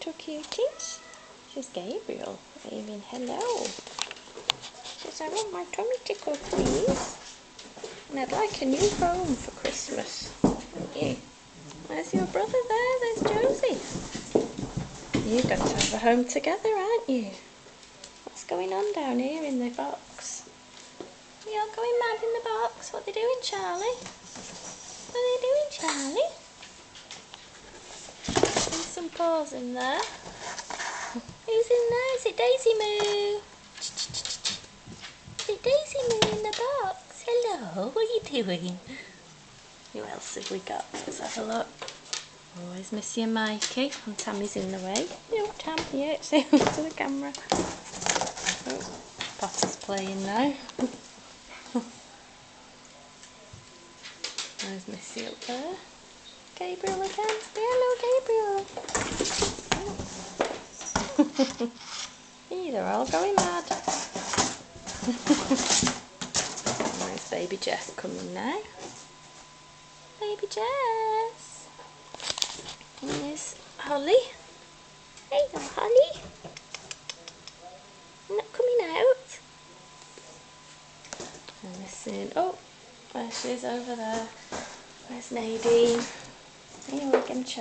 little cuties. She's Gabriel waving hello. She says, I want my tummy tickled, please. And I'd like a new home for Christmas. Don't you? There's your brother there, there's Josie. You're going to have a home together, aren't you? What's going on down here in the box? Are you all going mad in the box? What are they doing, Charlie? What are they doing, Charlie? There's some paws in there. Who's in there? Is it Daisy Moo? Is it Daisy Moo in the box? Hello, what are you doing? Who else have we got? Let's have a look. Always Missy and Mikey. And Tammy's in the way. No, Tam, yeah, say to the camera. Oh, Potter's playing now. There's Missy up there. Gabriel again. Hello, Gabriel. They're all going mad. There's baby Jess coming now. Baby Jess. And there's Holly. Hey there, Holly. You're not coming out. And we're seeing, oh, there she is over there. Where's Nadine? Here we can chat.